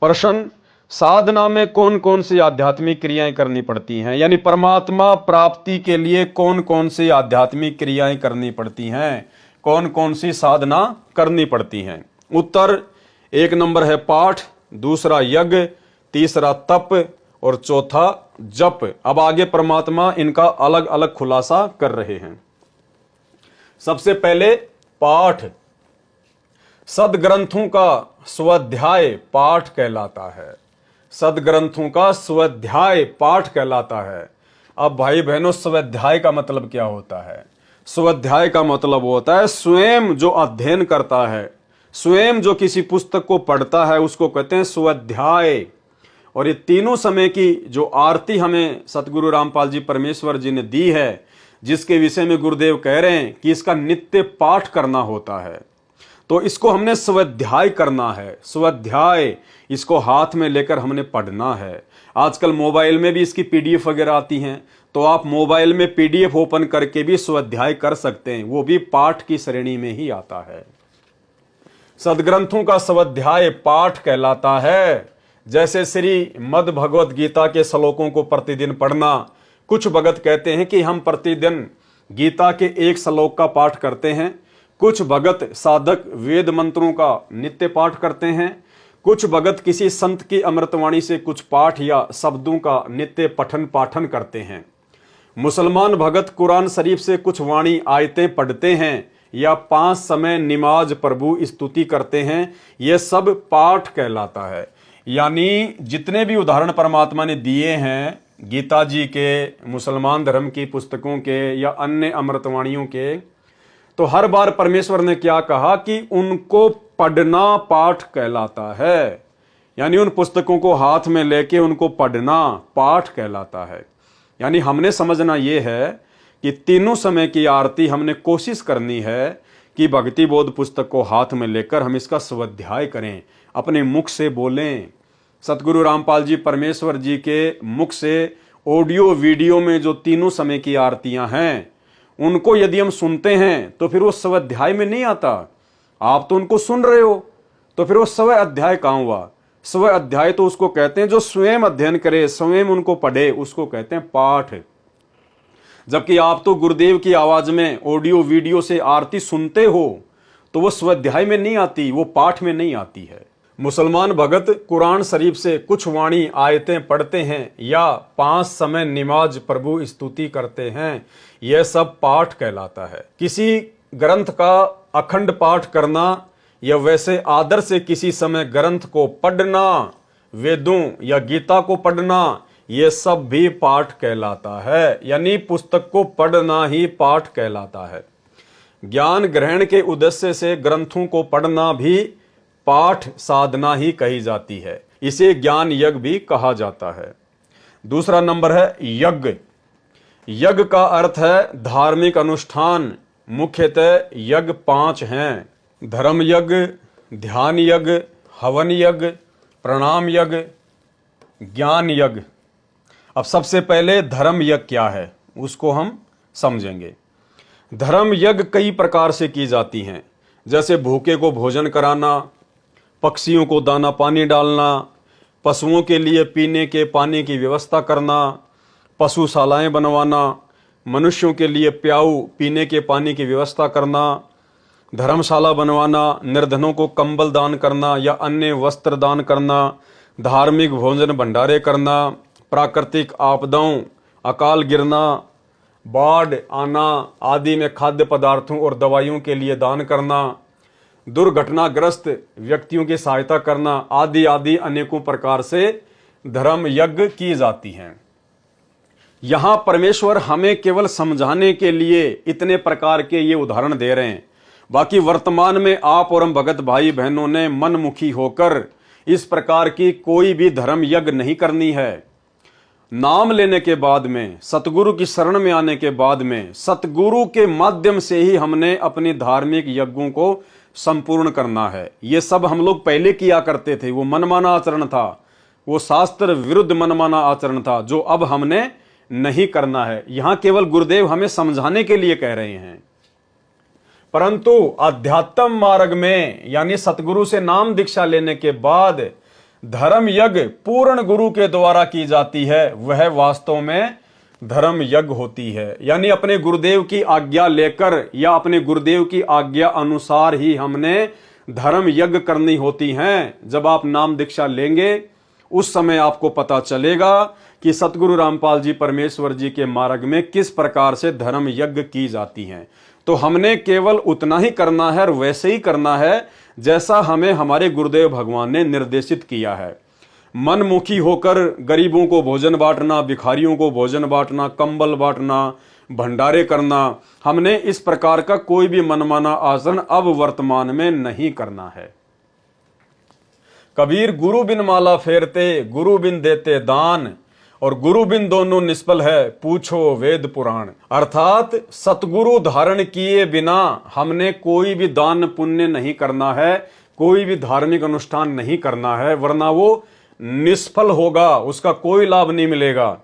प्रश्न, साधना में कौन कौन सी आध्यात्मिक क्रियाएं करनी पड़ती हैं? यानी परमात्मा प्राप्ति के लिए कौन कौन सी आध्यात्मिक क्रियाएं करनी पड़ती हैं, कौन कौन सी साधना करनी पड़ती हैं? उत्तर, एक नंबर है पाठ, दूसरा यज्ञ, तीसरा तप और चौथा जप। अब आगे परमात्मा इनका अलग अलग खुलासा कर रहे हैं। सबसे पहले पाठ। सदग्रंथों का स्वाध्याय पाठ कहलाता है। सदग्रंथों का स्वाध्याय पाठ कहलाता है। अब भाई बहनों, स्वाध्याय का मतलब क्या होता है? स्वाध्याय का मतलब होता है स्वयं जो अध्ययन करता है, स्वयं जो किसी पुस्तक को पढ़ता है, उसको कहते हैं स्वाध्याय। और ये तीनों समय की जो आरती हमें सतगुरु रामपाल जी परमेश्वर जी ने दी है, जिसके विषय में गुरुदेव कह रहे हैं कि इसका नित्य पाठ करना होता है, तो इसको हमने स्वाध्याय करना है। स्वाध्याय, इसको हाथ में लेकर हमने पढ़ना है। आजकल मोबाइल में भी इसकी पीडीएफ वगैरह आती हैं, तो आप मोबाइल में पीडीएफ ओपन करके भी स्वाध्याय कर सकते हैं, वो भी पाठ की श्रेणी में ही आता है। सदग्रंथों का स्वाध्याय पाठ कहलाता है। जैसे श्री मद् भगवत गीता के श्लोकों को प्रतिदिन पढ़ना। कुछ भगत कहते हैं कि हम प्रतिदिन गीता के एक श्लोक का पाठ करते हैं, कुछ भगत साधक वेद मंत्रों का नित्य पाठ करते हैं, कुछ भगत किसी संत की अमृतवाणी से कुछ पाठ या शब्दों का नित्य पठन पाठन करते हैं। मुसलमान भगत कुरान शरीफ से कुछ वाणी आयतें पढ़ते हैं या 5 समय निमाज प्रभु स्तुति करते हैं। यह सब पाठ कहलाता है। यानी जितने भी उदाहरण परमात्मा ने दिए हैं गीता जी के, मुसलमान धर्म की पुस्तकों के या अन्य अमृतवाणियों के, तो हर बार परमेश्वर ने क्या कहा कि उनको पढ़ना पाठ कहलाता है। यानी उन पुस्तकों को हाथ में लेके उनको पढ़ना पाठ कहलाता है। यानी हमने समझना यह है कि तीनों समय की आरती हमने कोशिश करनी है कि भक्ति बोध पुस्तक को हाथ में लेकर हम इसका स्वाध्याय करें, अपने मुख से बोलें। सतगुरु रामपाल जी परमेश्वर जी के मुख से ऑडियो वीडियो में जो तीनों समय की आरतियां हैं, उनको यदि हम सुनते हैं तो फिर वो स्वाध्याय में नहीं आता। आप तो उनको सुन रहे हो, तो फिर वो स्व अध्याय कहाँ हुआ? स्व अध्याय तो उसको कहते हैं जो स्वयं अध्ययन करे, स्वयं उनको पढ़े, उसको कहते हैं पाठ। जबकि आप तो गुरुदेव की आवाज में ऑडियो वीडियो से आरती सुनते हो, तो वो स्वाध्याय में नहीं आती, वो पाठ में नहीं आती है। मुसलमान भगत कुरान शरीफ से कुछ वाणी आयतें पढ़ते हैं या 5 समय निमाज प्रभु स्तुति करते हैं, यह सब पाठ कहलाता है। किसी ग्रंथ का अखंड पाठ करना या वैसे आदर से किसी समय ग्रंथ को पढ़ना, वेदों या गीता को पढ़ना, यह सब भी पाठ कहलाता है। यानी पुस्तक को पढ़ना ही पाठ कहलाता है। ज्ञान ग्रहण के उद्देश्य से ग्रंथों को पढ़ना भी पाठ साधना ही कही जाती है। इसे ज्ञान यज्ञ भी कहा जाता है। दूसरा नंबर है यज्ञ। यज्ञ का अर्थ है धार्मिक अनुष्ठान। मुख्यतः यज्ञ 5 हैं: धर्म यज्ञ, ध्यान यज्ञ, हवन यज्ञ, प्रणाम यज्ञ, ज्ञान यज्ञ। अब सबसे पहले धर्म यज्ञ क्या है उसको हम समझेंगे। धर्म यज्ञ कई प्रकार से की जाती हैं, जैसे भूखे को भोजन कराना, पक्षियों को दाना पानी डालना, पशुओं के लिए पीने के पानी की व्यवस्था करना, पशुशालाएं बनवाना, मनुष्यों के लिए प्याऊ पीने के पानी की व्यवस्था करना, धर्मशाला बनवाना, निर्धनों को कंबल दान करना या अन्य वस्त्र दान करना, धार्मिक भोजन भंडारे करना, प्राकृतिक आपदाओं, अकाल गिरना, बाढ़ आना आदि में खाद्य पदार्थों और दवाइयों के लिए दान करना, दुर्घटनाग्रस्त व्यक्तियों की सहायता करना, आदि आदि अनेकों प्रकार से धर्म यज्ञ की जाती हैं। यहां परमेश्वर हमें केवल समझाने के लिए इतने प्रकार के ये उदाहरण दे रहे हैं। बाकी वर्तमान में आप और हम भगत भाई बहनों ने मनमुखी होकर इस प्रकार की कोई भी धर्म यज्ञ नहीं करनी है। नाम लेने के बाद में, सतगुरु की शरण में आने के बाद में, सतगुरु के माध्यम से ही हमने अपनी धार्मिक यज्ञों को संपूर्ण करना है। ये सब हम लोग पहले किया करते थे, वो मनमाना आचरण था, वो शास्त्र विरुद्ध मनमाना आचरण था, जो अब हमने नहीं करना है। यहां केवल गुरुदेव हमें समझाने के लिए कह रहे हैं। परंतु अध्यात्म मार्ग में यानी सतगुरु से नाम दीक्षा लेने के बाद धर्म यज्ञ पूर्ण गुरु के द्वारा की जाती है, वह वास्तव में धर्म यज्ञ होती है। यानी अपने गुरुदेव की आज्ञा लेकर या अपने गुरुदेव की आज्ञा अनुसार ही हमने धर्म यज्ञ करनी होती हैं। जब आप नाम दीक्षा लेंगे उस समय आपको पता चलेगा कि सतगुरु रामपाल जी परमेश्वर जी के मार्ग में किस प्रकार से धर्म यज्ञ की जाती हैं। तो हमने केवल उतना ही करना है और वैसे ही करना है जैसा हमें हमारे गुरुदेव भगवान ने निर्देशित किया है। मनमुखी होकर गरीबों को भोजन बांटना, भिखारियों को भोजन बांटना, कंबल बांटना, भंडारे करना, हमने इस प्रकार का कोई भी मनमाना आचरण अब वर्तमान में नहीं करना है। कबीर गुरु बिन माला फेरते, गुरु बिन देते दान, और गुरु बिन दोनों निष्फल है, पूछो वेद पुराण। अर्थात सतगुरु धारण किए बिना हमने कोई भी दान पुण्य नहीं करना है, कोई भी धार्मिक अनुष्ठान नहीं करना है, वरना वो निष्फल होगा, उसका कोई लाभ नहीं मिलेगा।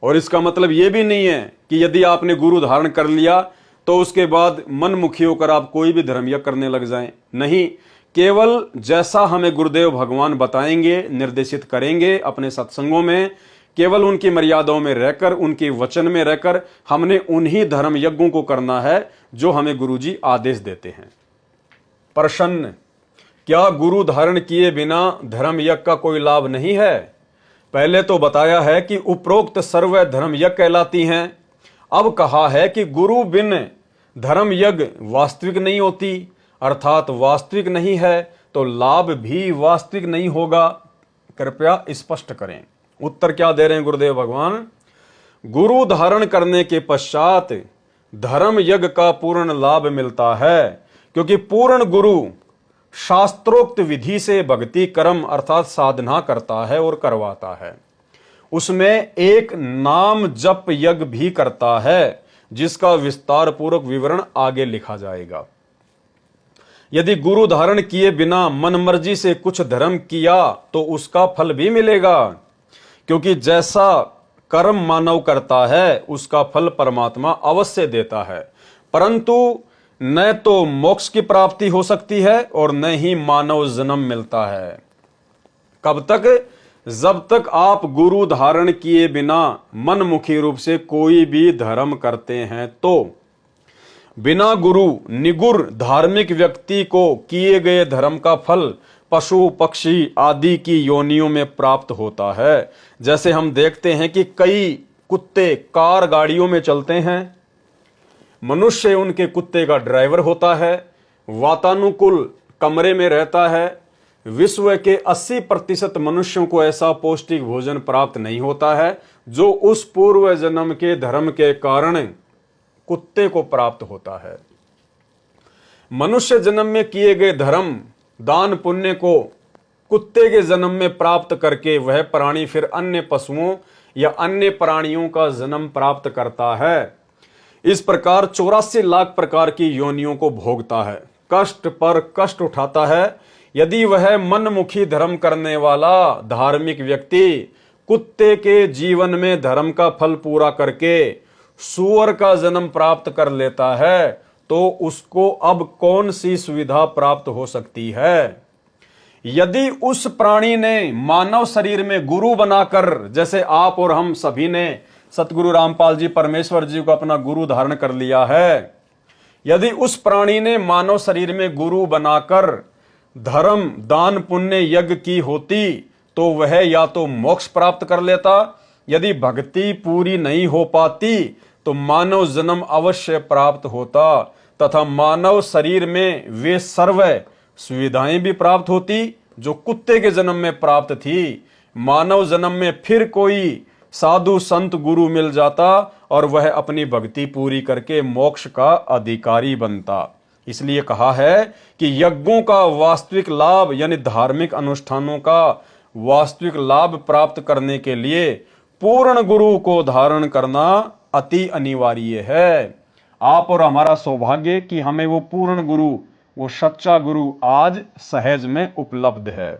और इसका मतलब ये भी नहीं है कि यदि आपने गुरु धारण कर लिया तो उसके बाद मनमुखी होकर आप कोई भी धर्म यज्ञ करने लग जाएं। नहीं, केवल जैसा हमें गुरुदेव भगवान बताएंगे, निर्देशित करेंगे अपने सत्संगों में, केवल उनकी मर्यादाओं में रहकर, उनके वचन में रहकर हमने उन्हीं धर्म यज्ञों को करना है जो हमें गुरुजी आदेश देते हैं। प्रश्न, क्या गुरु धारण किए बिना धर्म यज्ञ का कोई लाभ नहीं है? पहले तो बताया है कि उपरोक्त सर्व धर्म यज्ञ कहलाती हैं। अब कहा है कि गुरु बिन धर्म यज्ञ वास्तविक नहीं होती, अर्थात वास्तविक नहीं है तो लाभ भी वास्तविक नहीं होगा। कृपया स्पष्ट करें। उत्तर क्या दे रहे हैं गुरुदेव भगवान? गुरु धारण करने के पश्चात धर्म यज्ञ का पूर्ण लाभ मिलता है, क्योंकि पूर्ण गुरु शास्त्रोक्त विधि से भक्ति कर्म अर्थात साधना करता है और करवाता है। उसमें एक नाम जप यज्ञ भी करता है, जिसका विस्तार पूर्वक विवरण आगे लिखा जाएगा। यदि गुरु धारण किए बिना मन मर्जी से कुछ धर्म किया तो उसका फल भी मिलेगा, क्योंकि जैसा कर्म मानव करता है उसका फल परमात्मा अवश्य देता है, परंतु न तो मोक्ष की प्राप्ति हो सकती है और न ही मानव जन्म मिलता है। कब तक? जब तक आप गुरु धारण किए बिना मनमुखी रूप से कोई भी धर्म करते हैं तो बिना गुरु निगुर धार्मिक व्यक्ति को किए गए धर्म का फल पशु पक्षी आदि की योनियों में प्राप्त होता है। जैसे हम देखते हैं कि कई कुत्ते कार गाड़ियों में चलते हैं, मनुष्य उनके कुत्ते का ड्राइवर होता है, वातानुकूल कमरे में रहता है। विश्व के 80% मनुष्यों को ऐसा पौष्टिक भोजन प्राप्त नहीं होता है जो उस पूर्व जन्म के धर्म के कारण कुत्ते को प्राप्त होता है। मनुष्य जन्म में किए गए धर्म दान पुण्य को कुत्ते के जन्म में प्राप्त करके वह प्राणी फिर अन्य पशुओं या अन्य प्राणियों का जन्म प्राप्त करता है। इस प्रकार 84 लाख प्रकार की योनियों को भोगता है, कष्ट पर कष्ट उठाता है। यदि वह मनमुखी धर्म करने वाला धार्मिक व्यक्ति कुत्ते के जीवन में धर्म का फल पूरा करके सूअर का जन्म प्राप्त कर लेता है तो उसको अब कौन सी सुविधा प्राप्त हो सकती है? यदि उस प्राणी ने मानव शरीर में गुरु बनाकर, जैसे आप और हम सभी ने सतगुरु रामपाल जी परमेश्वर जी को अपना गुरु धारण कर लिया है, यदि उस प्राणी ने मानव शरीर में गुरु बनाकर धर्म दान पुण्य यज्ञ की होती तो वह या तो मोक्ष प्राप्त कर लेता, यदि भक्ति पूरी नहीं हो पाती तो मानव जन्म अवश्य प्राप्त होता तथा मानव शरीर में वे सर्व सुविधाएं भी प्राप्त होती जो कुत्ते के जन्म में प्राप्त थी। मानव जन्म में फिर कोई साधु संत गुरु मिल जाता और वह अपनी भक्ति पूरी करके मोक्ष का अधिकारी बनता। इसलिए कहा है कि यज्ञों का वास्तविक लाभ यानी धार्मिक अनुष्ठानों का वास्तविक लाभ प्राप्त करने के लिए पूर्ण गुरु को धारण करना अति अनिवार्य है। आप और हमारा सौभाग्य कि हमें वो पूर्ण गुरु, वो सच्चा गुरु आज सहज में उपलब्ध है।